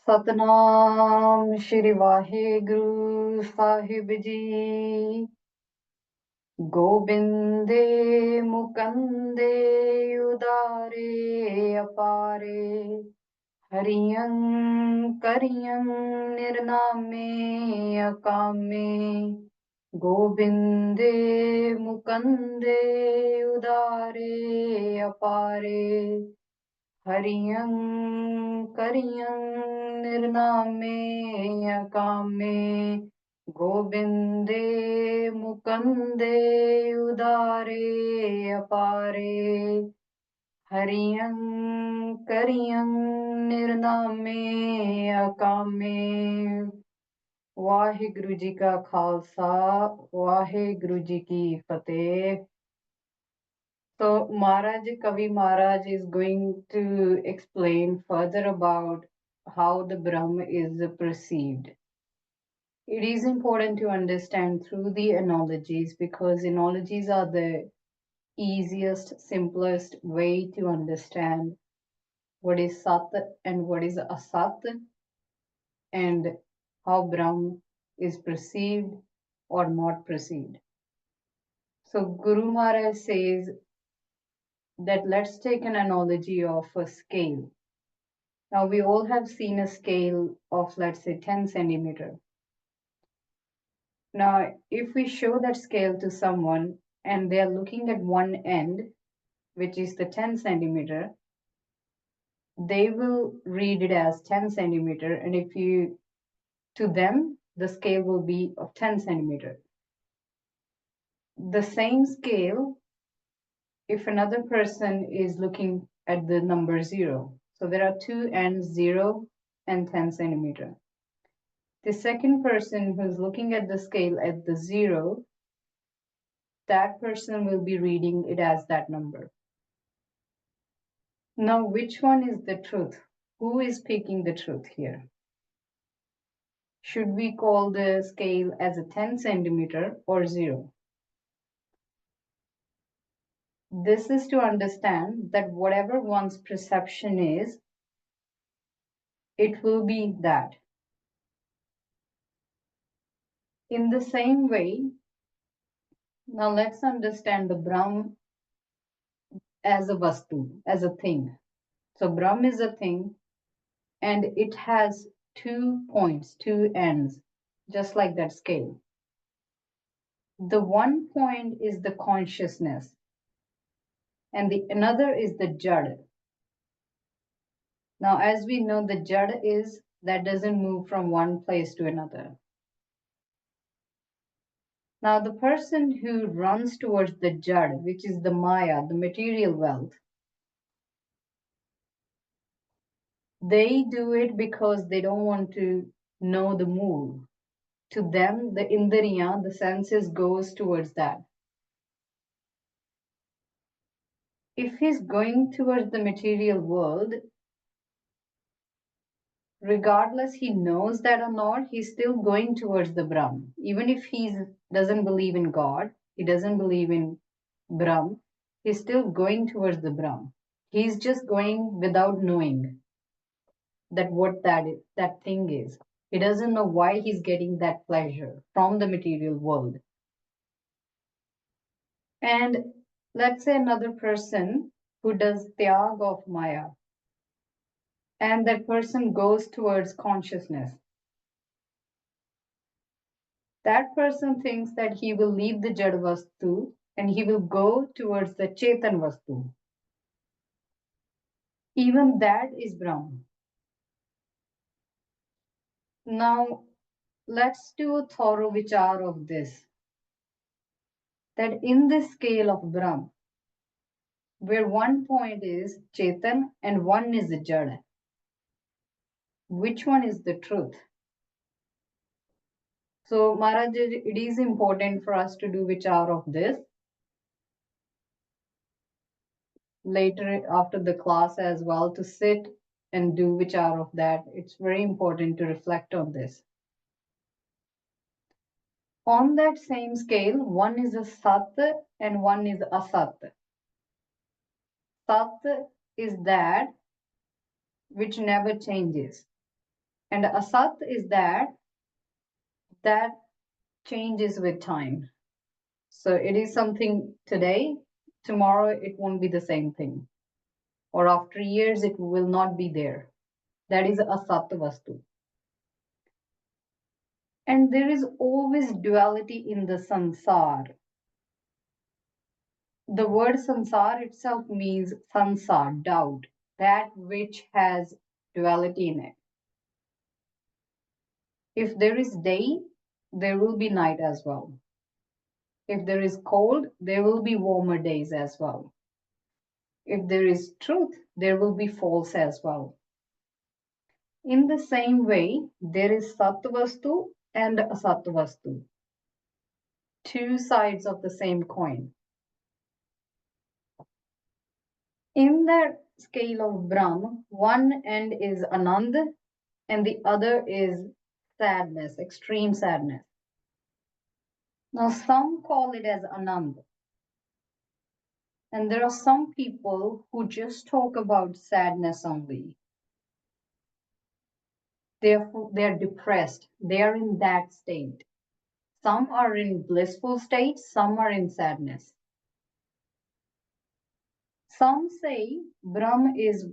ਸਤਨਾਮ ਸ਼੍ਰੀ ਵਾਹਿਗੁਰੂ ਸਾਹਿਬ ਜੀ। ਗੋਬਿੰਦੇ ਮੁਕੰਦੇ ਉਦਾਰੇ ਅਪਾਰੇ, ਹਰੀਆਂ ਕਰੀਆਂ ਨਿਰਨਾਮੇ ਅਕਾਮੇ। ਗੋਬਿੰਦੇ ਮੁਕੰਦੇ ਉਦਾਰੇ ਅਪਾਰੇ, ਹਰੀਆਂ ਕਰੀਆਂ ਨਿਰਨਾਮੇ ਅਕਾਮੇ। ਗੋਬਿੰਦੇ ਮੁਕੰਦੇ ਉਦਾਰੇ ਅਪਾਰੇ, ਹਰੀਆਂ ਕਰੀਆਂ ਨਿਰਨਾਮੇ ਅਕਾਮੇ। ਵਾਹਿਗੁਰੂ ਜੀ ਕਾ ਖਾਲਸਾ, ਵਾਹਿਗੁਰੂ ਜੀ ਕੀ ਫਤਿਹ। So Maharaj, Kavi Maharaj is going to explain further about how the Brahma is perceived. It is important to understand through the analogies, because analogies are the easiest, simplest way to understand what is Sat and what is Asat, and how Brahma is perceived or not perceived. So Guru Maharaj says that let's take an analogy of a scale. Now, we all have seen a scale of, let's say, 10 centimeter. Now, if we show that scale to someone and they are looking at one end, which is the 10 centimeter, they will read it as 10 centimeter. And if you, to them, the scale will be of 10 centimeter. The same scale, if another person is looking at the number 0. So there are two ends, 0 and 10 centimeter. The second person who's looking at the scale at the 0, that person will be reading it as that number. Now, which one is the truth? Who is speaking the truth here? Should we call the scale as a 10 centimeter or 0? This is to understand that whatever one's perception is, it will be that. In the same way, now let's understand the Brahma as a vastu, as a thing. So Brahma is a thing, and it has 2 points, 2 ends, just like that scale. The one point is the consciousness, and the another is the jad. Now, as we know, the jad is that doesn't move from one place to another. Now, the person who runs towards the jad, which is the maya, the material wealth, they do it because they don't want to know the move. To them, the indriya, the senses, goes towards that. If he's going towards the material world, regardless he knows that or not, he's still going towards the Brahm. Even if he doesn't believe in God, he doesn't believe in Brahm, he's still going towards the Brahm. He's just going without knowing that what that thing is. He doesn't know why he's getting that pleasure from the material world. And let's say another person who does tyag of maya, and that person goes towards consciousness. That person thinks that he will leave the Jad Vastu and he will go towards the Chetan Vastu. Even that is Brahma. Now, let's do a thorough vichar of this. That in this scale of Brahma, where one point is Chetan and one is the Jad, which one is the truth? So, Maharaj, it is important for us to do vichar of this. Later after the class as well, to sit and do vichar of that. It's very important to reflect on this. On that same scale, one is a sat and one is asat. Sat is that which never changes. And asat is that changes with time. So it is something today, tomorrow it won't be the same thing. Or after years it will not be there. That is asat vastu. And there is always duality in the sansar. The word sansar itself means sansar, doubt, that which has duality in it. If there is day, there will be night as well. If there is cold, there will be warmer days as well. If there is truth, there will be false as well. In the same way, there is Sattvastu and Asattvastu, two sides of the same coin. In that scale of Brahm, one end is Anand and the other is sadness, extreme sadness. Now, some call it as Anand. And there are some people who just talk about sadness only. They're depressed. They are in that state. Some are in blissful state, some are in sadness. Some say Brahm is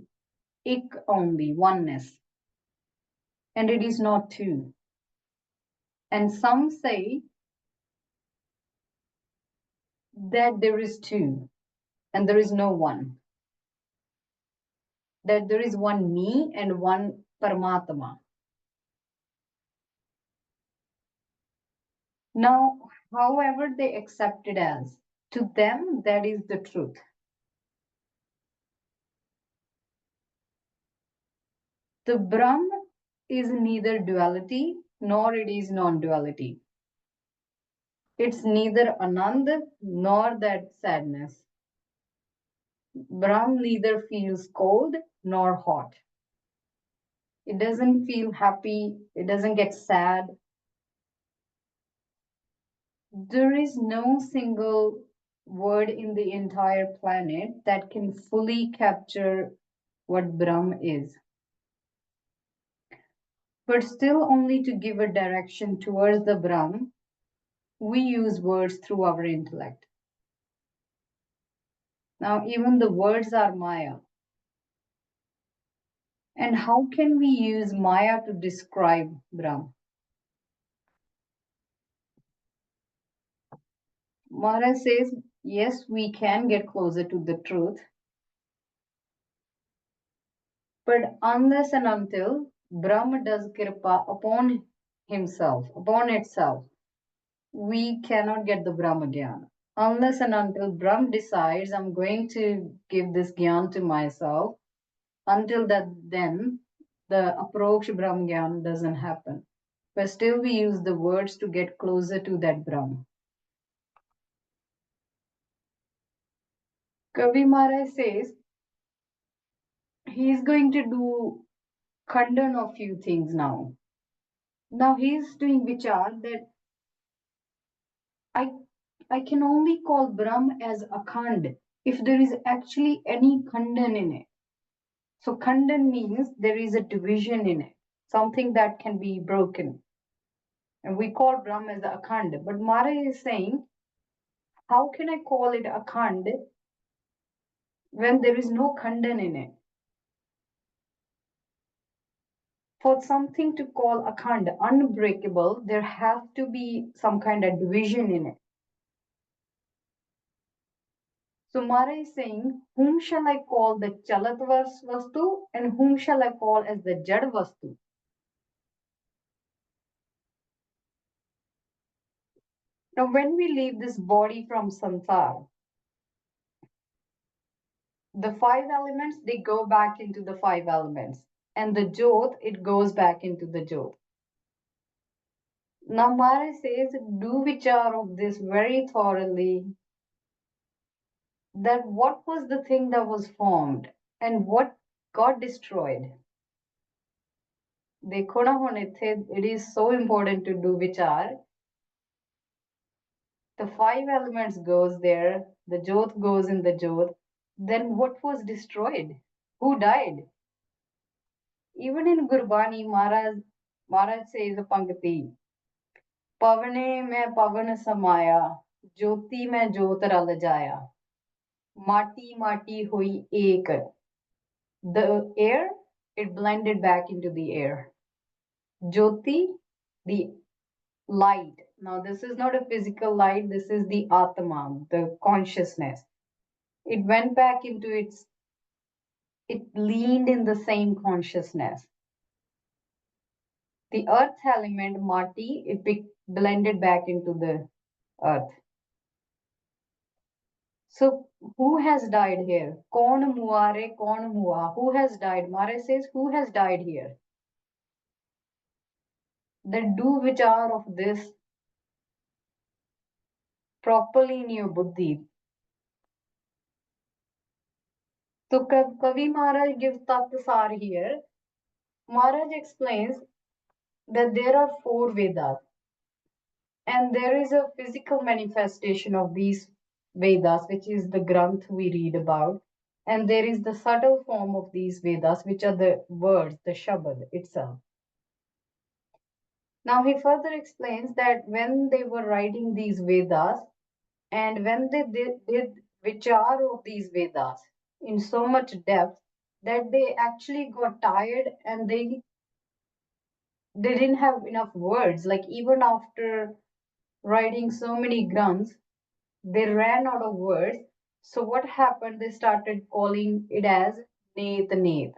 ik only, oneness, and it is not two. And some say that there is two, and there is no one. That there is one me and one Paramatma. Now, however they accept it as, to them that is the truth. The Brahm is neither duality nor it is non-duality. It's neither Anand nor that sadness. Brahm neither feels cold nor hot. It doesn't feel happy. It doesn't get sad. There is no single word in the entire planet that can fully capture what Brahm is. But still, only to give a direction towards the Brahm, we use words through our intellect. Now, even the words are Maya. And how can we use Maya to describe Brahm? Maharaj says, yes, we can get closer to the truth, but unless and until Brahma does kripa upon himself, upon itself, we cannot get the Brahma Gyan. Unless and until Brahma decides, I'm going to give this Gyan to myself, until that then the approach Brahma Gyan doesn't happen. But still we use the words to get closer to that Brahma. Kavi Maharaj says, he is going to do khandan of few things now. Now he is doing vichar that I can only call Brahm as akhand if there is actually any khandan in it. So khandan means there is a division in it, something that can be broken. And we call Brahm as the akhand. But Maharaj is saying, how can I call it akhand when there is no khandan in it? For something to call akhand unbreakable, there has to be some kind of division in it. So Mara is saying, whom shall I call the chalat vastu and whom shall I call as the jad vastu? Now when we leave this body from sansar, the five elements, they go back into the five elements. And the jot, it goes back into the jot. Now Mara says, do vichar of this very thoroughly, that what was the thing that was formed and what got destroyed. देखो ना होने थे, it is so important to do vichar. The five elements goes there, the jot goes in the jot. Then what was destroyed? Who died? Even in Gurbani, Maharaj says a Pankti, Pavane mein pavan samaya, Jyoti mein jyot ral jaya, Mati mati hui ek. The air, it blended back into the air. Jyoti, the light. Now, this is not a physical light, this is the Atma, the consciousness. It went back into it leaned in the same consciousness. The earth element, Mati, it blended back into the earth. So, who has died here? Kaun muare, kaun mua? Who has died? Maharaj says, who has died here? Then do vichar of this properly in your buddhi. So Kavi Maharaj gives Tattasar here. Maharaj explains that there are four Vedas, and there is a physical manifestation of these Vedas, which is the Granth we read about, and there is the subtle form of these Vedas, which are the words, the Shabad itself. Now he further explains that when they were writing these Vedas, and when they did vichar of these Vedas in so much depth that they actually got tired and they didn't have enough words. Like even after writing so many grunts, they ran out of words. So what happened? They started calling it as Neth Neth.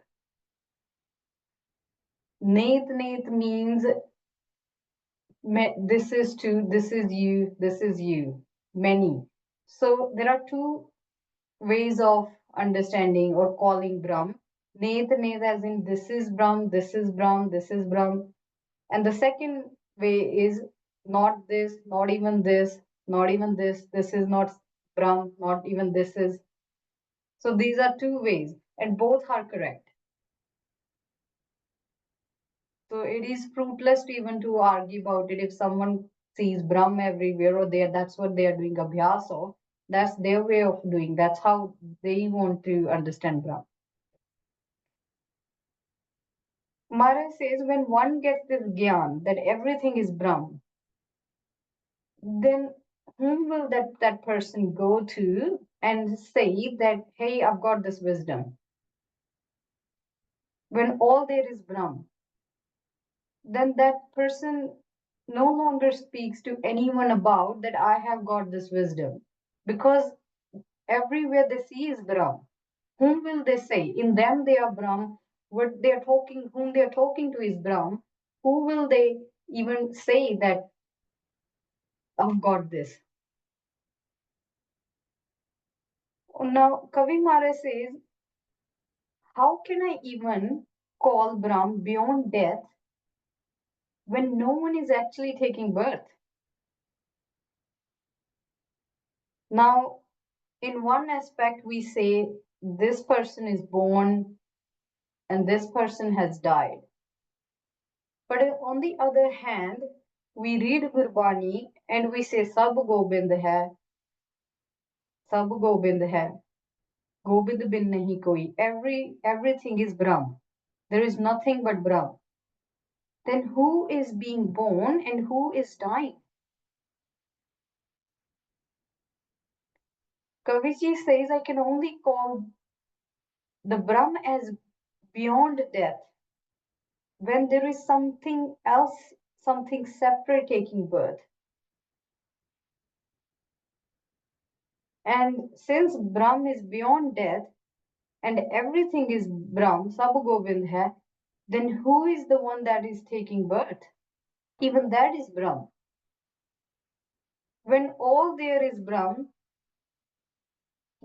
Neth Neth means this is two, this is you, this is you, many. So there are two ways of understanding or calling Brahm. Neth Neth as in this is Brahm, this is Brahm, this is Brahm. And the second way is not this, not even this, not even this is not Brahm, not even this is. So these are two ways, and both are correct. So it is fruitless to even to argue about it. If someone sees Brahm everywhere or there, that's what they are doing abhyas of. That's their way of doing. That's how they want to understand Brahm. Maharaj says when one gets this gyan that everything is Brahm, then whom will that person go to and say that, hey, I've got this wisdom? When all there is Brahm, then that person no longer speaks to anyone about that I have got this wisdom. Because everywhere they see is Brahm. Whom will they say? In them they are Brahm. What they are talking, whom they are talking to is Brahm. Who will they even say that I've got this? Now, Kavi Maharaj says, how can I even call Brahm beyond death when no one is actually taking birth? Now, in one aspect, we say this person is born and this person has died. But on the other hand, we read Gurbani and we say Sab Gobind hai, Sab Gobind hai, Gobind bin nahi koi. Everything is Brahm. There is nothing but Brahm. Then who is being born and who is dying? Kaviji says I can only call the Brahm as beyond death when there is something else, something separate taking birth. And since Brahm is beyond death and everything is Brahm, Sab Govind hai, then who is the one that is taking birth? Even that is Brahm. When all there is Brahm,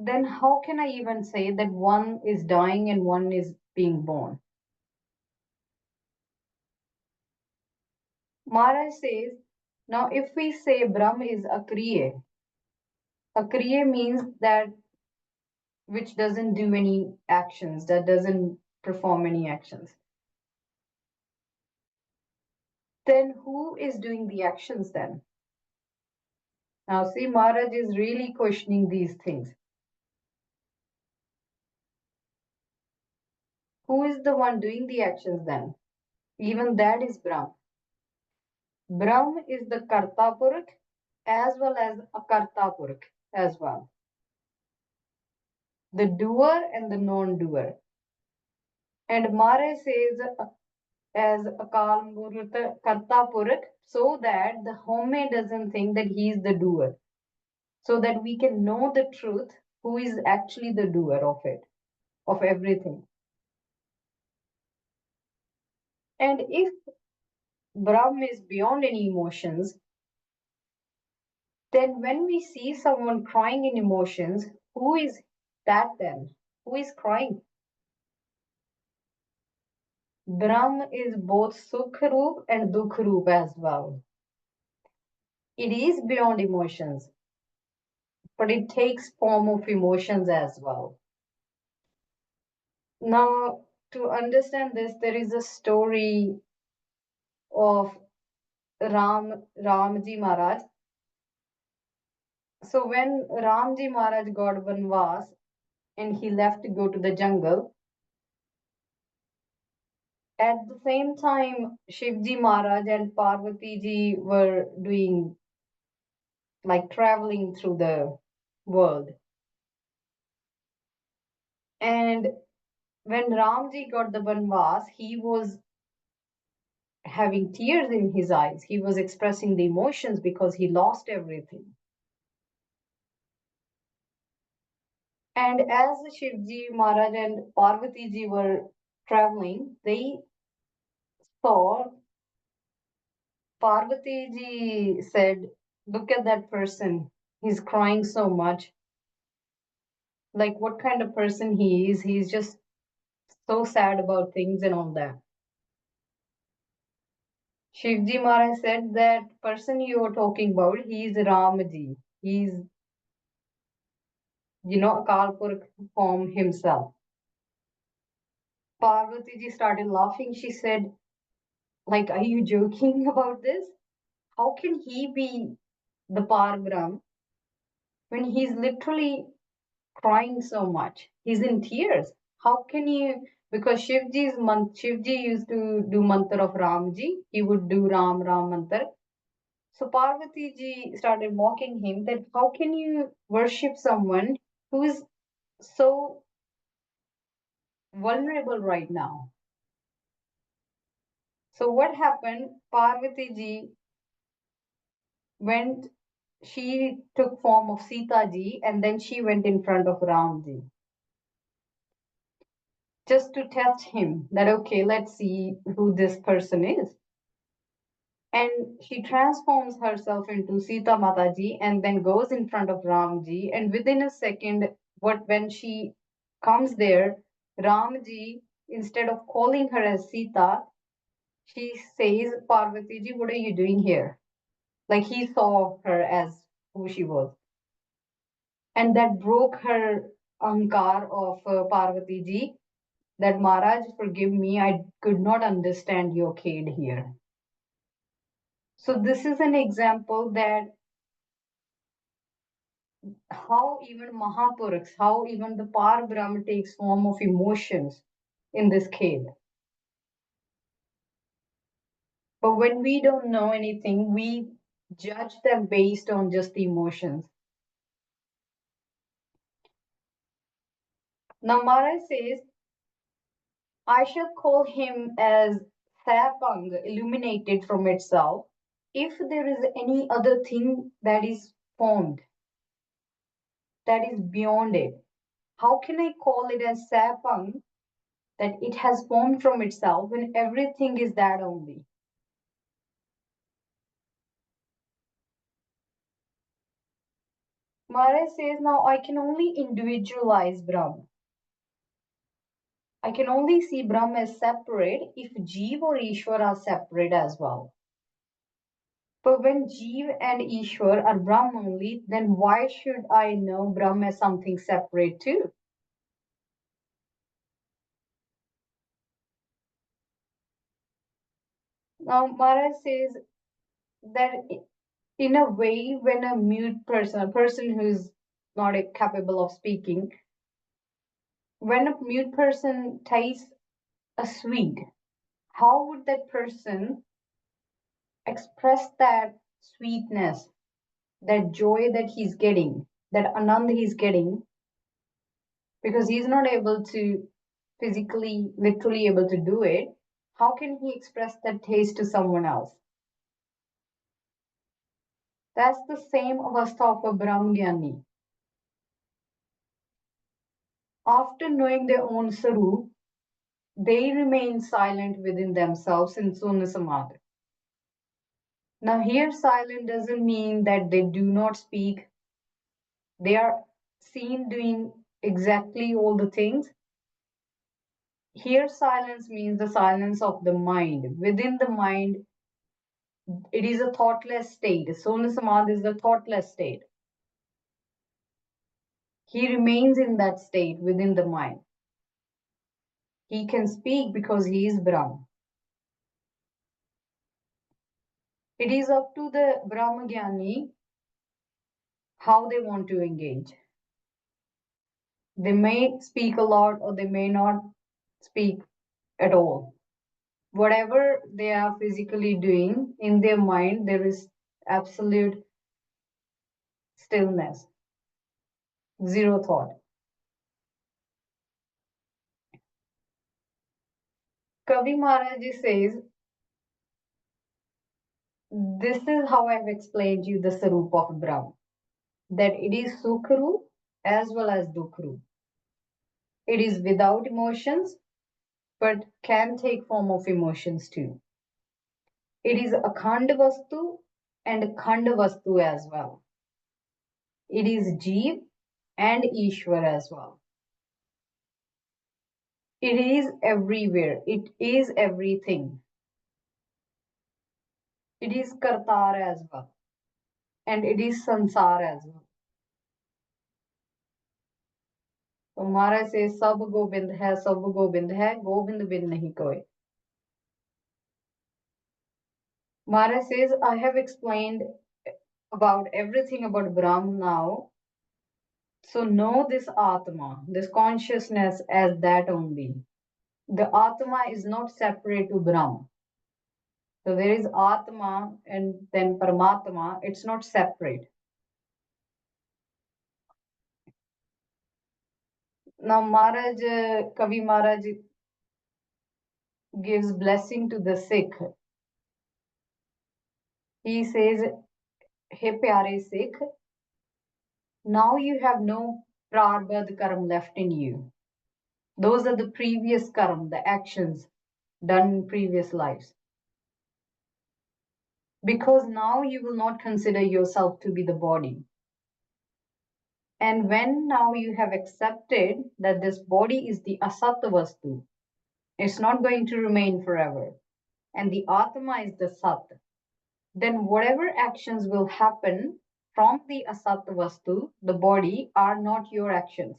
then how can I even say that one is dying and one is being born? Maharaj says, now if we say Brahm is Akriya means that which doesn't do any actions, that doesn't perform any actions. Then who is doing the actions then? Now see, Maharaj is really questioning these things. who is the one doing the actions then? Even that is Brahm. Brahm is the Karta Purakh as well as Akarta Purakh as well. The doer and the non-doer. And Mare says as Akal Murta Karta Purakh so that the homemade doesn't think that he is the doer. So that we can know the truth, who is actually the doer of it, of everything. And if Brahm is beyond any emotions, then when we see someone crying in emotions, who is that then? Who is crying? Brahm is both Sukh Roop and Dukh Roop as well. It is beyond emotions, but it takes form of emotions as well. Now, to understand this, there is a story of Ramji Maharaj. So when Ramji Maharaj got Vanvas and he left to go to the jungle, at the same time Shivji Maharaj and Parvati ji were doing like traveling through the world. And when Ramji got the Vanvas, he was having tears in his eyes. He was expressing the emotions because he lost everything. And as Shivji Maharaj and Parvati ji were traveling, they saw Parvati ji said, "Look at that person. He's crying so much. Like, what kind of person he is? He's just so sad about things and all that." Shivji Maharaj said, "That person you are talking about, he's Ramji. He's, Akal Purkh form himself." Parvati ji started laughing. She said, like, "Are you joking about this? How can he be the Par Brahm when he's literally crying so much? He's in tears. How can you?" Because Shivji used to do mantra of Ramji. He would do Ram Ram mantra. So Parvati ji started mocking him that how can you worship someone who is so vulnerable right now? So what happened? Parvati ji went, she took form of Sita ji and then she went in front of Ram ji just to test him that, okay, let's see who this person is. And she transforms herself into Sita Mataji and then goes in front of Ramji. And within a second, when she comes there, Ramji, instead of calling her as Sita, she says, "Parvati ji, what are you doing here?" Like he saw her as who she was. And that broke her ankar of Parvati ji, that Maharaj, forgive me, I could not understand your kid here. So this is an example that how even Mahapurakhs, how even the Par Brahma takes form of emotions in this case. But when we don't know anything, we judge them based on just the emotions. Now Maharaj says, "I shall call him as Sapang, illuminated from itself, if there is any other thing that is formed, that is beyond it. How can I call it as Sapang, that it has formed from itself when everything is that only?" Maharaj says, "Now I can only individualize Brahm. I can only see Brahm as separate if Jeev or Ishwar are separate as well. But when Jeev and Ishwar are Brahm only, then why should I know Brahm as something separate too?" Now Maharaj says that in a way, when a mute person, a person who is not capable of speaking, when a mute person tastes a sweet, how would that person express that sweetness, that joy that he's getting, that anand he's getting, because he's not able to physically, literally able to do it? How can he express that taste to someone else? That's the same avastha of a Brahmgyani. After knowing their own sarup, they remain silent within themselves in Sunna Samadhi. Now, here, silent doesn't mean that they do not speak. They are seen doing exactly all the things. Here, silence means the silence of the mind. Within the mind, it is a thoughtless state. Sunna Samadhi is the thoughtless state. He remains in that state within the mind. He can speak because he is Brahma. It is up to the Brahmagyani how they want to engage. They may speak a lot or they may not speak at all. Whatever they are physically doing, in their mind, there is absolute stillness, zero thought. Kavi Maharaj says, this is how I've explained you the Sarup of Brahma, that it is Sukharup as well as Dukhrup. It is without emotions, but can take form of emotions too. It is Akhanda Vastu and Khanda Vastu as well. It is Jeev and Ishwar as well. It is everywhere. It is everything. It is Kartar as well. And it is Sansar as well. So Maharaj says, Sab Gobind hai, Sab Gobind hai, Gobind bin nahi koi. Maharaj says, I have explained about everything about Brahma now. So know this Atma, this consciousness as that only. The Atma is not separate to Brahma. So there is Atma and then Paramatma. It's not separate. Now Maharaj, Kavi Maharaj gives blessing to the Sikh. He says, Hey pyare Sikh, now you have no prarbadh karam left in you. Those are the previous karam, the actions done in previous lives. Because now you will not consider yourself to be the body. And when now you have accepted that this body is the asat vastu, it's not going to remain forever, and the atma is the sat, then whatever actions will happen from the asat vastu, the body, are not your actions.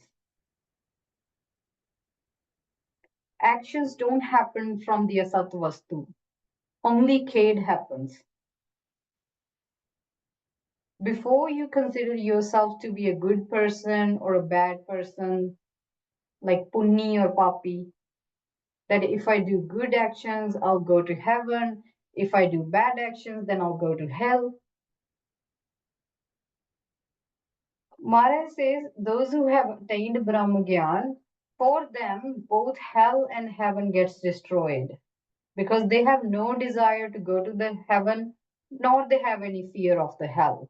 Actions don't happen from the asat vastu. Only khed happens. Before you consider yourself to be a good person or a bad person, like punni or papi, that if I do good actions, I'll go to heaven. If I do bad actions, then I'll go to hell. Maharaj says, those who have attained Brahma Gyan, for them, both hell and heaven gets destroyed because they have no desire to go to the heaven, nor they have any fear of the hell.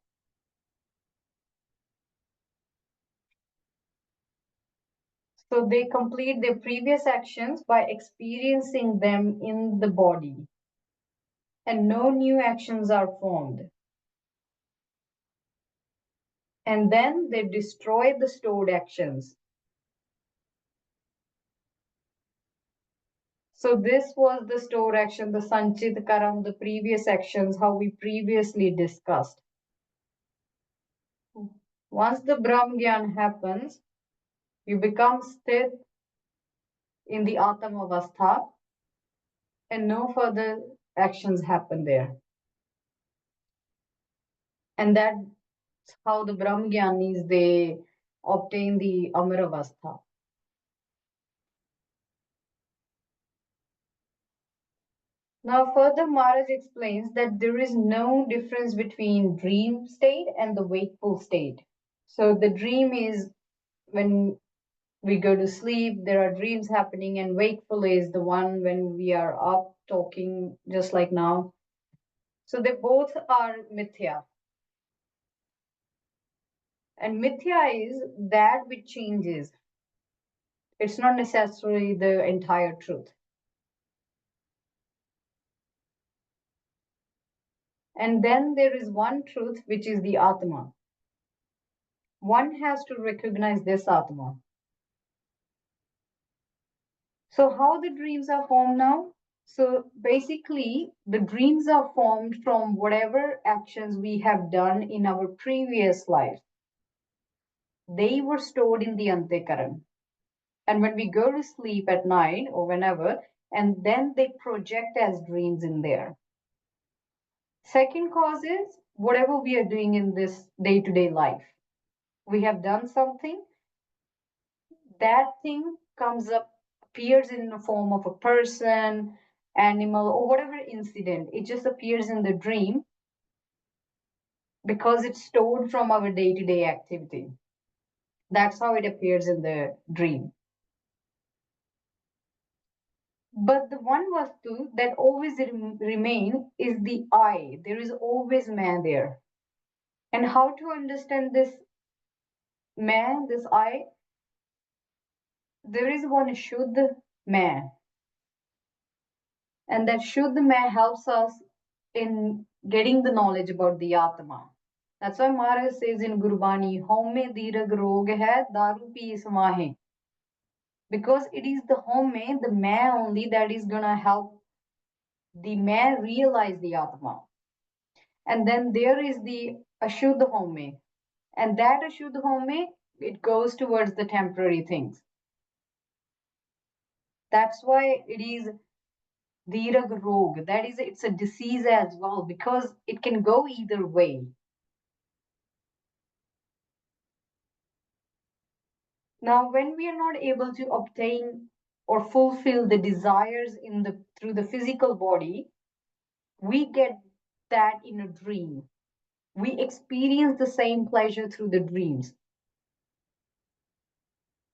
So they complete their previous actions by experiencing them in the body, and no new actions are formed. And then they destroy the stored actions. So this was the stored action, the Sanchit Karam, the previous actions, how we previously discussed. Once the Brahm Gyan happens, you become sthit in the Atam Avastha, and no further actions happen there. And that's how the Brahm Gyanis, they obtain the Amar Avastha. Now, further, Maharaj explains that there is no difference between dream state and the wakeful state. So, the dream is when we go to sleep, there are dreams happening, and wakeful is the one when we are up talking, just like now. So, they both are mithya. And mithya is that which changes, it's not necessarily the entire truth. And then there is one truth, which is the Atma. One has to recognize this Atma. So, how the dreams are formed now? So, basically, the dreams are formed from whatever actions we have done in our previous life. They were stored in the Antekaran. And when we go to sleep at night or whenever, and then they project as dreams in there. Second cause is whatever we are doing in this day to day life. We have done something, that thing comes up, appears in the form of a person, animal, or whatever incident. It just appears in the dream because it's stored from our day to day activity. That's how it appears in the dream. But the one vastu that always remain is the I. There is always man there. And how to understand this man, this I? There is one Shuddha man. And that Shuddha man helps us in getting the knowledge about the Atma. That's why Maharaj says in Gurbani, Home dirag rog hai, daru pi samahe. Because it is the home, the man only that is gonna help the man realize the Atma. And then there is the Ashuddha home. And that Ashuddha home, it goes towards the temporary things. That's why it is dirag rog. That is, it's a disease as well because it can go either way. Now, when we are not able to obtain or fulfill the desires in the through the physical body, we get that in a dream. We experience the same pleasure through the dreams.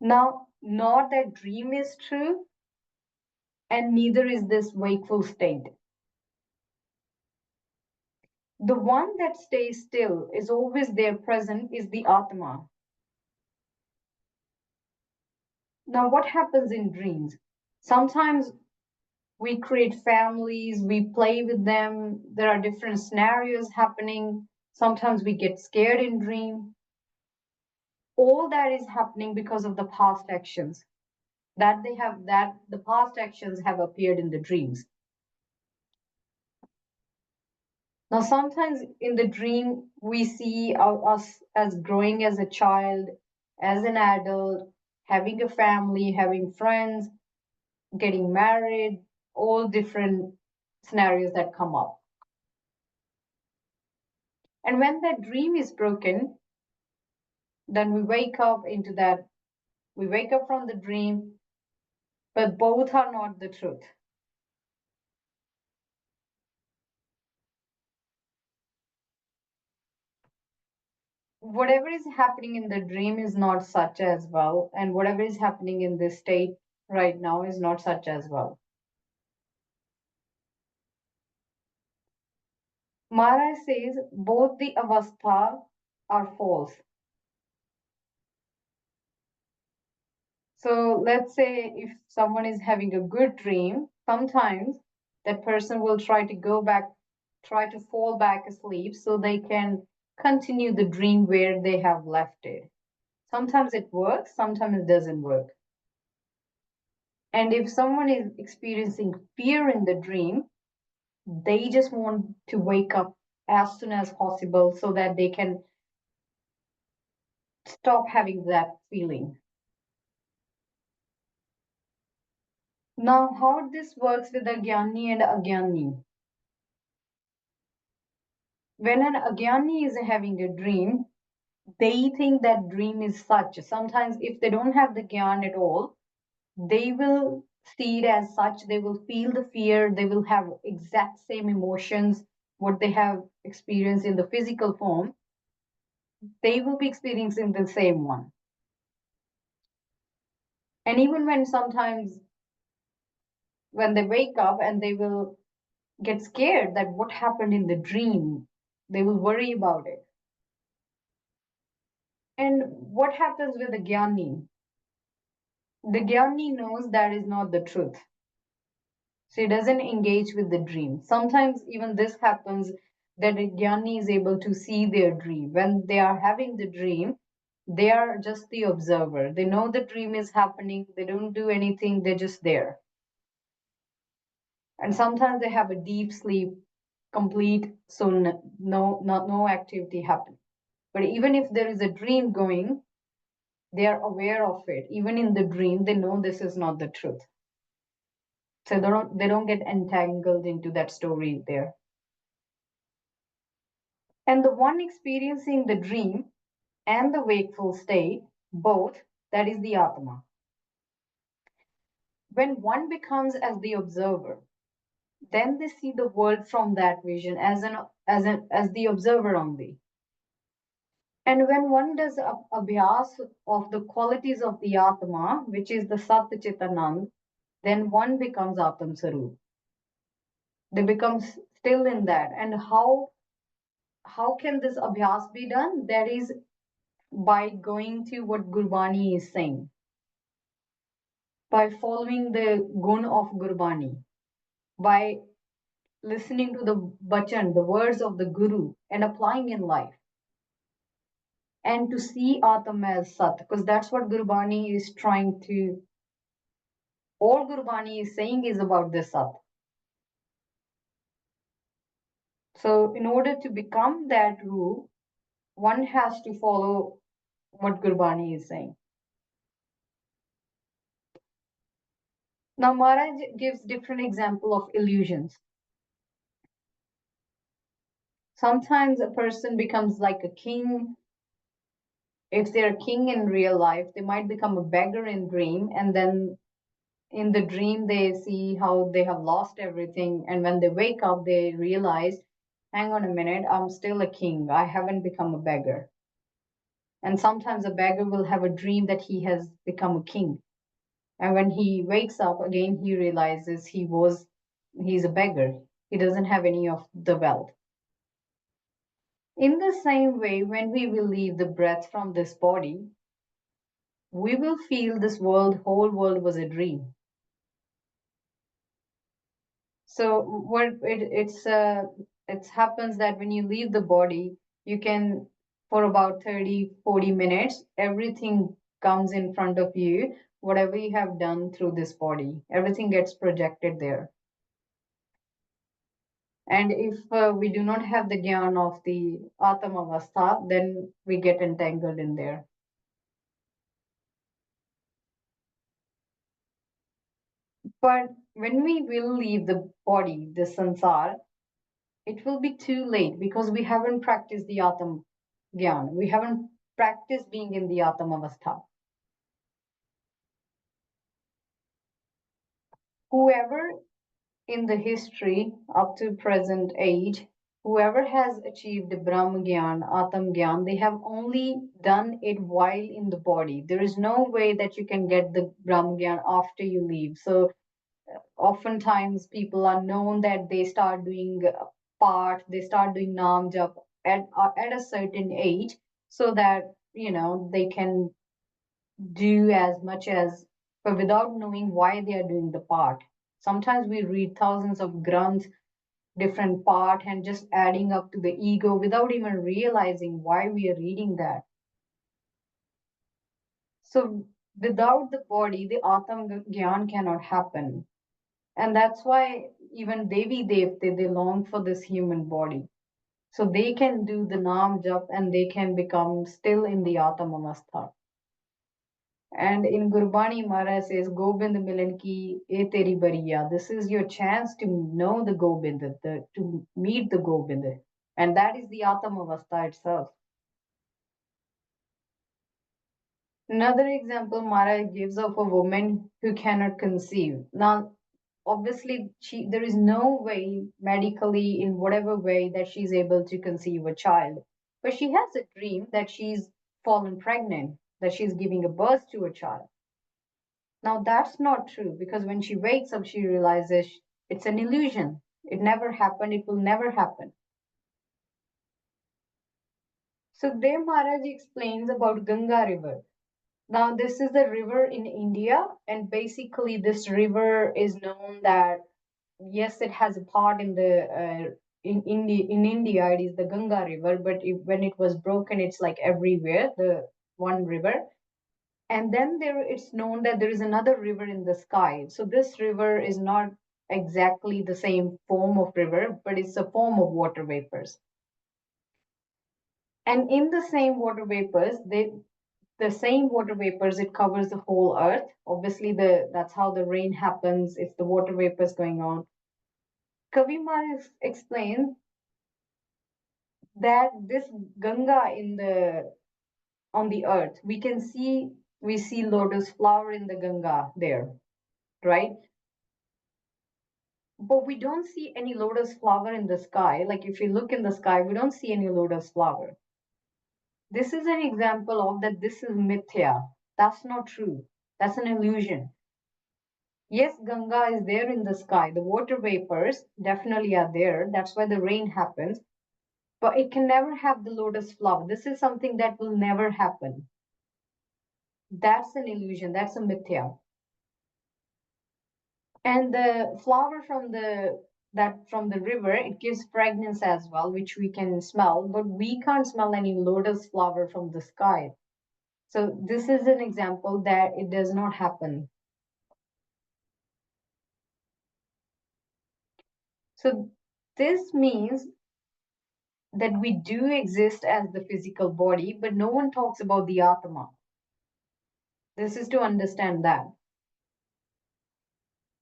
Now, not that dream is true, and neither is this wakeful state. The one that stays still, is always there present, is the Atma. Now, what happens in dreams? Sometimes we create families, we play with them, there are different scenarios happening. Sometimes we get scared in dream. All that is happening because of the past actions that the past actions have appeared in the dreams. Now, sometimes in the dream, we see us as growing as a child, as an adult, having a family, having friends, getting married, all different scenarios that come up. And when that dream is broken, then we wake up into that, we wake up from the dream, but both are not the truth. Whatever is happening in the dream is not such as well, and whatever is happening in this state right now is not such as well. Maharaj says both the avastha are false. So let's say if someone is having a good dream, sometimes that person will try to go back, try to fall back asleep so they can continue the dream where they have left it. Sometimes it works, sometimes it doesn't work. And if someone is experiencing fear in the dream, they just want to wake up as soon as possible so that they can stop having that feeling. Now, how this works with Agyani and Agyani? When an Agyani is having a dream, they think that dream is such. Sometimes, if they don't have the Gyan at all, they will see it as such. They will feel the fear. They will have exact same emotions, what they have experienced in the physical form. They will be experiencing the same one. And even when sometimes when they wake up and they will get scared that what happened in the dream, they will worry about it. And what happens with the Gyani? The Gyani knows that is not the truth. So he doesn't engage with the dream. Sometimes even this happens that a Gyani is able to see their dream. When they are having the dream, they are just the observer. They know the dream is happening. They don't do anything. They're just there. And sometimes they have a deep sleep, complete, so no activity happening. But even if there is a dream going, they are aware of it. Even in the dream, they know this is not the truth. So they don't get entangled into that story there. And the one experiencing the dream and the wakeful state, both, that is the Atma. When one becomes as the observer, then they see the world from that vision as the observer only. And when one does a abhyas of the qualities of the Atma, which is the Sat Chitanand, then one becomes Atam Sarup. They become still in that. And how can this abhyas be done? That is by going to what Gurbani is saying, by following the gun of Gurbani, by listening to the bachan, the words of the Guru, and applying in life. And to see Atam as Sat, because that's what Gurbani is trying to, all Gurbani is saying is about the Sat. So, in order to become that Ru, one has to follow what Gurbani is saying. Now, Maharaj gives different example of illusions. Sometimes a person becomes like a king. If they're a king in real life, they might become a beggar in dream, and then in the dream they see how they have lost everything, and when they wake up they realize, hang on a minute, I'm still a king, I haven't become a beggar. And sometimes a beggar will have a dream that he has become a king, and when he wakes up again he realizes he's a beggar. He doesn't have any of the wealth. In the same way, when we will leave the breath from this body, we will feel this whole world was a dream. So what it happens that when you leave the body, you can, for about 30-40 minutes, everything comes in front of you, whatever you have done through this body, everything gets projected there. And if we do not have the gyan of the Atam then we get entangled in there. But when we will leave the body, the sansar, it will be too late because we haven't practiced the Atam Gyan. We haven't practiced being in the Atam Avastha. Whoever in the history up to present age, whoever has achieved the Brahm Gyan, Atam Gyan, they have only done it while in the body. There is no way that you can get the Brahm Gyan after you leave. So oftentimes people are known that they start doing part, they start doing Nam Jap at a certain age so that, they can do as much as, but without knowing why they are doing the part. Sometimes we read thousands of Granth, different part, and just adding up to the ego without even realizing why we are reading that. So without the body, the Atam Gyan cannot happen. And that's why even Devi Devte, they long for this human body. So they can do the Nam Jap and they can become still in the Atamavastha. And in Gurbani, Maharaj says, Gobind Milan ki e teri bariya. This is your chance to know the Gobind, to meet the Gobind. And that is the Atamavastha itself. Another example Maharaj gives of a woman who cannot conceive. Now, obviously, there is no way medically, in whatever way, that she's able to conceive a child. But she has a dream that she's fallen pregnant, that she's giving a birth to a child. Now, that's not true because when she wakes up, she realizes it's an illusion. It never happened. It will never happen. So, there Maharaj explains about Ganga River. Now, this is a river in India, and basically, this river is known that yes, it has a part in the in India. It is the Ganga River, but when it was broken, it's like everywhere the one river. And then it's known that there is another river in the sky. So this river is not exactly the same form of river, but it's a form of water vapors. And in the same water vapors, the same water vapors, it covers the whole earth. Obviously, that's how the rain happens. It's the water vapors going on. Kavimar explains that this Ganga in the on the earth, we see lotus flower in the Ganga there, right? But we don't see any lotus flower in the sky. Like if you look in the sky, we don't see any lotus flower. This is an example of that this is mithya. That's not true. That's an illusion. Yes, Ganga is there in the sky. The water vapors definitely are there. That's why the rain happens. But it can never have the lotus flower. This is something that will never happen. That's an illusion. That's a mithya. And the flower from the river, it gives fragrance as well, which we can smell, but we can't smell any lotus flower from the sky. So this is an example that it does not happen. So this means that we do exist as the physical body, but no one talks about the Atma. This is to understand that.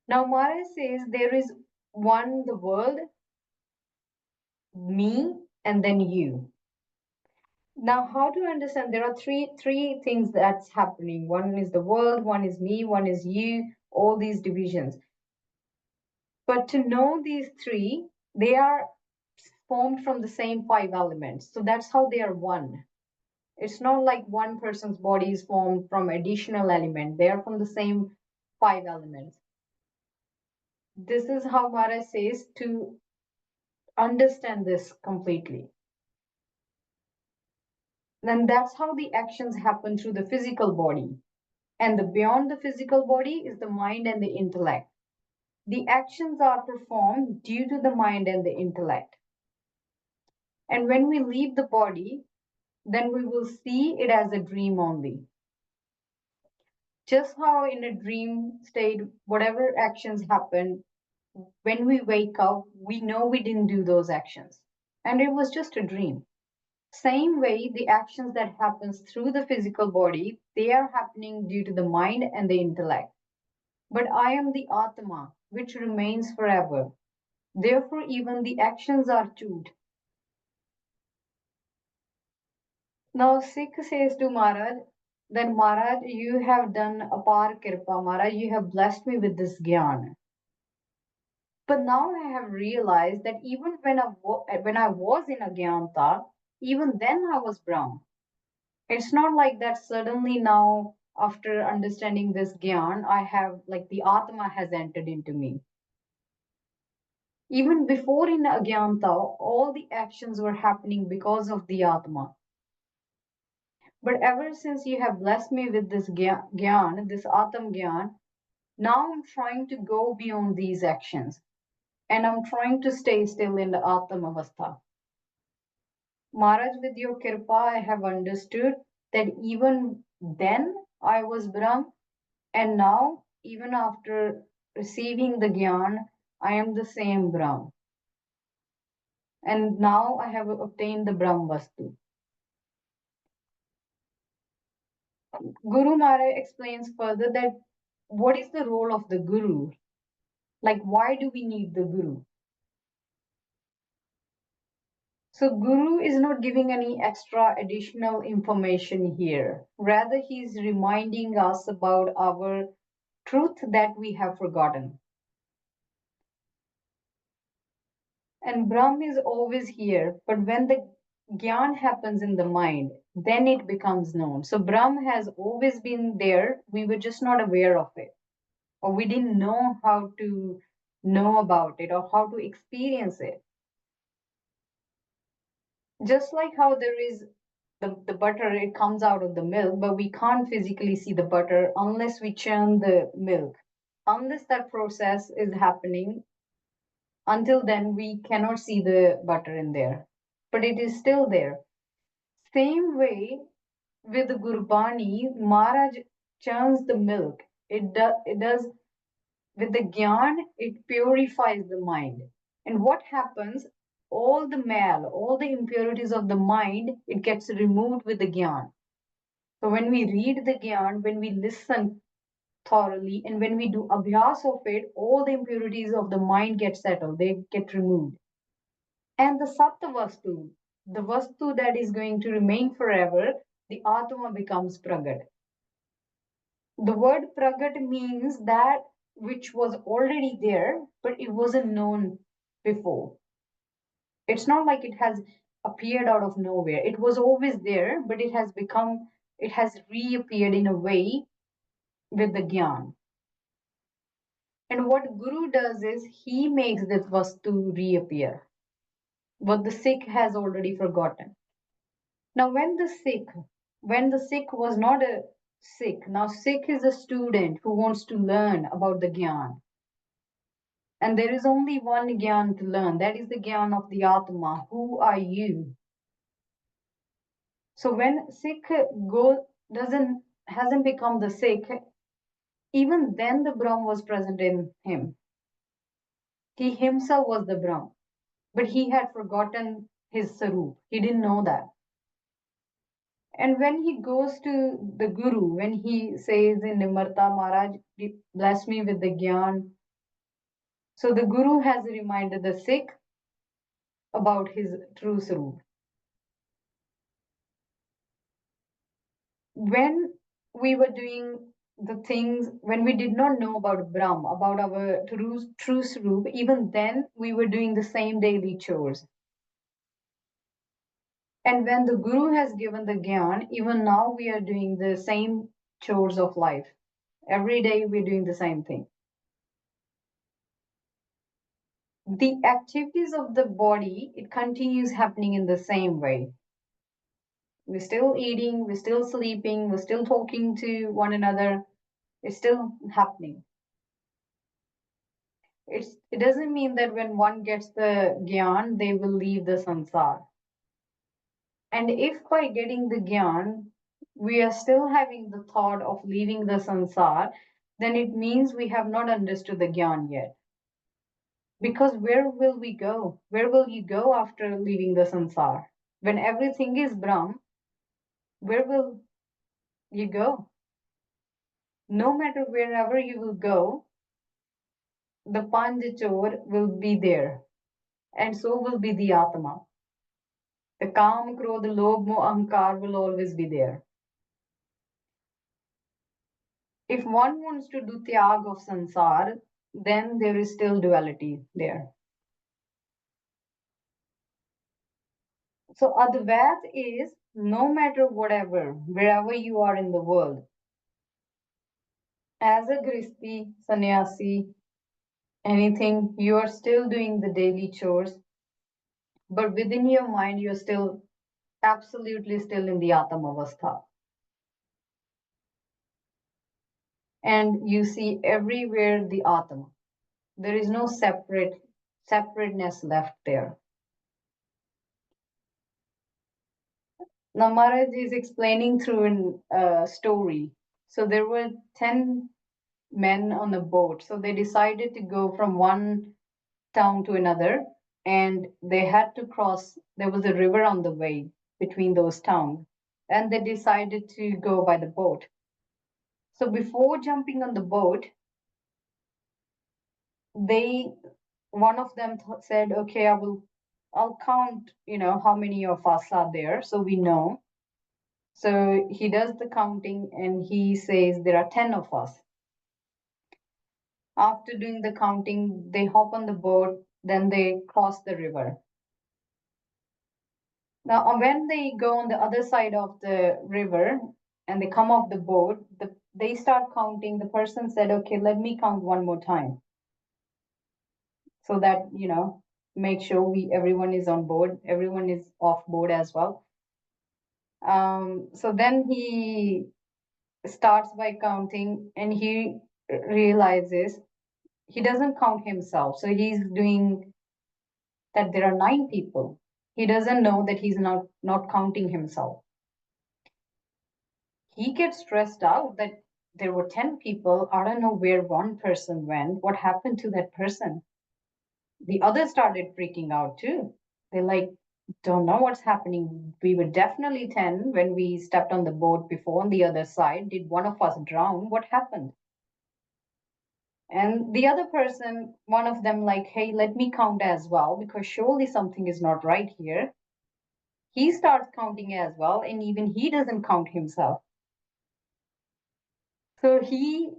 Now Maharaj says there is one, the world, me, and then you. Now, how to understand? There are three things that's happening. One is the world, one is me, one is you, all these divisions. But to know these three, they are formed from the same five elements. So that's how they are one. It's not like one person's body is formed from additional element. They are from the same five elements. This is how Maharaj says to understand this completely. And that's how the actions happen through the physical body. And the beyond the physical body is the mind and the intellect. The actions are performed due to the mind and the intellect. And when we leave the body, then we will see it as a dream only. Just how in a dream state, whatever actions happen, when we wake up, we know we didn't do those actions. And it was just a dream. Same way, the actions that happens through the physical body, they are happening due to the mind and the intellect. But I am the Atma, which remains forever. Therefore, even the actions are chewed. Now, Sikh says to Maharaj, that Maharaj, you have done apar kirpa, Maharaj, you have blessed me with this gyan. But now I have realized that even when I was in Agyanta, even then I was brown. It's not like that suddenly now, after understanding this gyan, I have like the Atma has entered into me. Even before in Agyanta, all the actions were happening because of the Atma. But ever since you have blessed me with this gyan, this Atam gyan, now I'm trying to go beyond these actions. And I'm trying to stay still in the Atam Avastha. Maharaj, with your kirpa, I have understood that even then I was Brahm, and now, even after receiving the gyan, I am the same Brahm. And now I have obtained the Brahm Vastu. Guru Maharaj explains further that what is the role of the Guru? Like, why do we need the Guru? So Guru is not giving any extra additional information here. Rather, he is reminding us about our truth that we have forgotten. And Brahm is always here, but when the Gyan happens in the mind, then it becomes known. So Brahm has always been there. We were just not aware of it, or we didn't know how to know about it or how to experience it. Just like how there is the butter, it comes out of the milk, but we can't physically see the butter unless we churn the milk. Unless that process is happening, until then we cannot see the butter in there. But it is still there. Same way with the Gurbani, Maharaj churns the milk. It does with the Gyan, it purifies the mind. And what happens? All the mal, all the impurities of the mind, it gets removed with the Gyan. So when we read the Gyan, when we listen thoroughly, and when we do abhyas of it, all the impurities of the mind get settled, they get removed. And the Sattva Vastu, the Vastu that is going to remain forever, the Atma becomes Pragat. The word Pragat means that which was already there, but it wasn't known before. It's not like it has appeared out of nowhere. It was always there, but it has reappeared in a way with the Gyan. And what Guru does is he makes this Vastu reappear, what the Sikh has already forgotten. Now, when the Sikh was not a Sikh, now Sikh is a student who wants to learn about the Gyan. And there is only one Gyan to learn. That is the Gyan of the Atma. Who are you? So when Sikh hasn't become the Sikh, even then the Brahm was present in him. He himself was the Brahm, but he had forgotten his Sarup. He didn't know that. And when he goes to the Guru, when he says in Nimarta, Maharaj, bless me with the Gyan. So the Guru has reminded the Sikh about his true Sarup. When we were doing the things, when we did not know about Brahm, about our true Sarup, even then we were doing the same daily chores. And when the Guru has given the Gyan, even now we are doing the same chores of life. Every day we're doing the same thing. The activities of the body, it continues happening in the same way. We're still eating, we're still sleeping, we're still talking to one another. It's still happening. It doesn't mean that when one gets the Gyan, they will leave the sansar. And if by getting the Gyan, we are still having the thought of leaving the sansar, then it means we have not understood the Gyan yet. Because where will we go? Where will you go after leaving the sansar? When everything is Brahm, where will you go? No matter wherever you will go, the Panchachor will be there, and so will be the Atma. The Kam, Krodh, Lobh, Moh, Ahankar will always be there. If one wants to do Tyag of Sansar, then there is still duality there. So Advait is no matter whatever, wherever you are in the world, as a Gristi, Sannyasi, anything, you are still doing the daily chores, but within your mind, you're still absolutely still in the Atamavastha. And you see everywhere the Atma. There is no separateness left there. Now Maharaj is explaining through a story. So there were 10 men on a boat. So they decided to go from one town to another, and they had to cross. There was a river on the way between those towns, and they decided to go by the boat. So before jumping on the boat, they one of them said, "Okay, I'll count, how many of us are there so we know. So he does the counting and he says there are 10 of us. After doing the counting, they hop on the boat, then they cross the river. Now, when they go on the other side of the river and they come off the boat, they start counting. The person said, okay, let me count one more time. So that, make sure everyone is on board, everyone is off board as well. So then he starts by counting and he realizes he doesn't count himself. So he's doing that there are 9 people. He doesn't know that he's not counting himself. He gets stressed out that there were 10 people. I don't know where one person went. What happened to that person? The others started freaking out too. They're like, don't know what's happening. We were definitely 10 when we stepped on the boat before on the other side. Did one of us drown? What happened? And the other person, one of them, like, hey, let me count as well, because surely something is not right here. He starts counting as well, and even he doesn't count himself. So he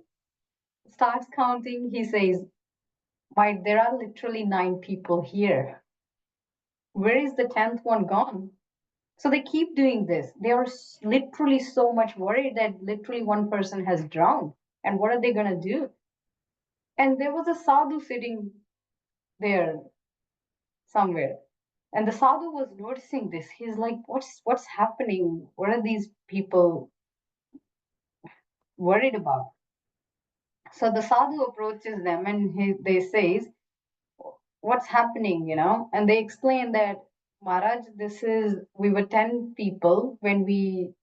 starts counting. He says, why, there are literally 9 people here. Where is the 10th one gone? So they keep doing this. They are literally so much worried that literally one person has drowned. And what are they going to do? And there was a sadhu sitting there somewhere. And the sadhu was noticing this. He's like, what's happening? What are these people worried about? So the sadhu approaches them and they says, what's happening, And they explain that, Maharaj, we were 10 people when we,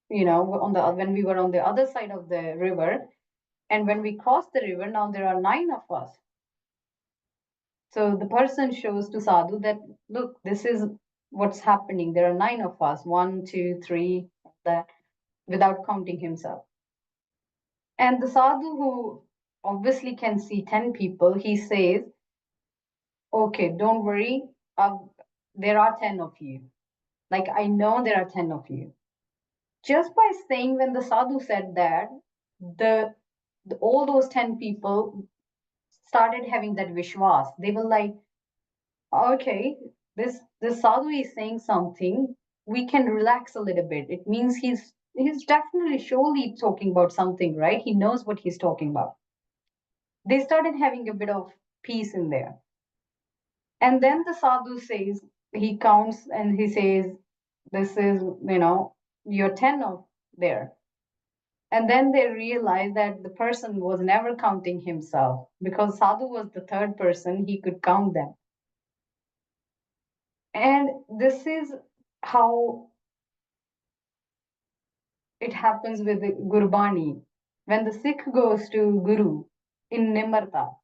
when we were on the other side of the river. And when we crossed the river, now there are 9 of us. So the person shows to sadhu that, look, this is what's happening. There are 9 of us, 1, 2, 3, that, without counting himself. And the sadhu, who obviously can see 10 people, he says, okay, don't worry, there are 10 of you. Like, I know there are 10 of you. Just by saying, when the sadhu said that, all those 10 people started having that vishwas. They were like, okay, this sadhu is saying something, we can relax a little bit. It means he's definitely, surely talking about something, right? He knows what he's talking about. They started having a bit of peace in there. And then the sadhu says, he counts and he says, this is, you're 10 of there. And then they realized that the person was never counting himself, because sadhu was the third person, he could count them. And this is how it happens with the Gurbani. When the Sikh goes to Guru in Nimarta,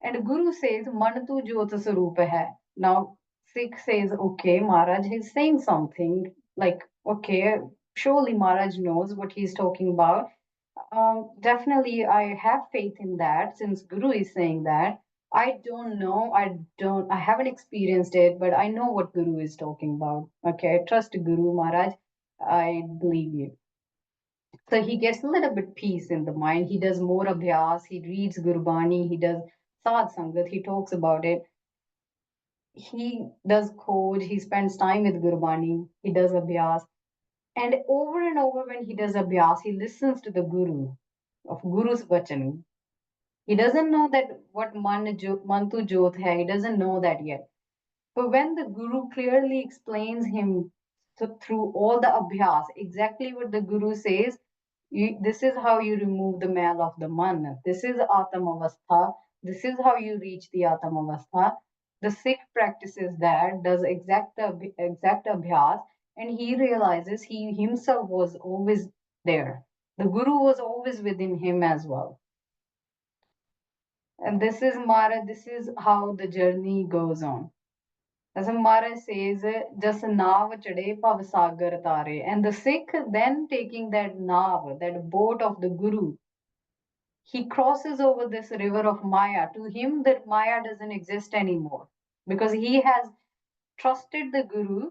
and Guru says, Man tu jyot sarup hai. Now, Sikh says, okay, Maharaj is saying something. Like, okay, surely Maharaj knows what he's talking about. Definitely, I have faith in that, since Guru is saying that. I don't know. I haven't experienced it, but I know what Guru is talking about. Okay, trust Guru Maharaj. I believe you. So he gets a little bit peace in the mind. He does more abhyas. He reads Gurbani. He does Sad Sangat. He talks about it. He does Khoj. He spends time with Gurbani. He does abhyas. And over, when he does abhyas, he listens to the Guru of Guru's Vachan. He doesn't know that what Mantu Jyot hai. He doesn't know that yet. But when the Guru clearly explains him through all the abhyas, exactly what the Guru says, this is how you remove the mal of the man. This is Atam Avastha. This is how you reach the Atam Avastha. The Sikh practices that, does exact abhyas, and he realizes he himself was always there. The Guru was always within him as well. And this is Mara, this is how the journey goes on. As Maharaj says, just nav chade pav sagar tare. And the Sikh then taking that nav, that boat of the Guru, he crosses over this river of Maya. To him, that Maya doesn't exist anymore. because he has trusted the Guru,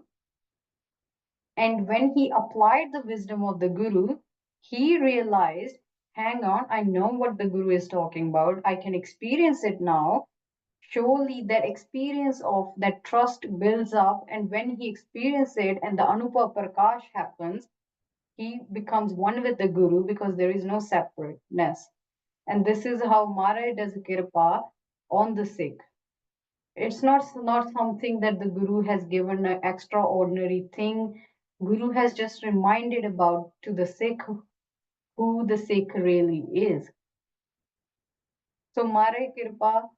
and when he applied the wisdom of the Guru, he realized, hang on, I know what the Guru is talking about. I can experience it now. Surely that experience of that trust builds up, and when he experiences it and the Anupa Prakash happens, he becomes one with the Guru because there is no separateness. And this is how Maharaj does Kirpa on the Sikh. It's not something that the Guru has given an extraordinary thing. Guru has just reminded about to the Sikh who the Sikh really is. So Maharaj Kirpa,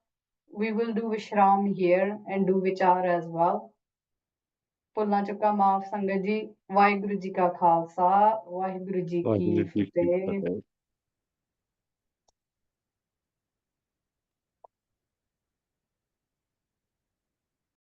we will do Vishram here and do Vichar as well. ਭੁੱਲਾਂ ਚੁੱਕਾ ਮਾਫ ਸੰਗਤ ਜੀ ਵਾਹਿਗੁਰੂ ਜੀ ਕਾ ਖਾਲਸਾ ਵਾਹਿਗੁਰੂ ਜੀ ਕੀ ਵਾਹਿਗੁਰੂ ਜੀ ਕੀ ਫਤਿਹ ਫਤਿਹ।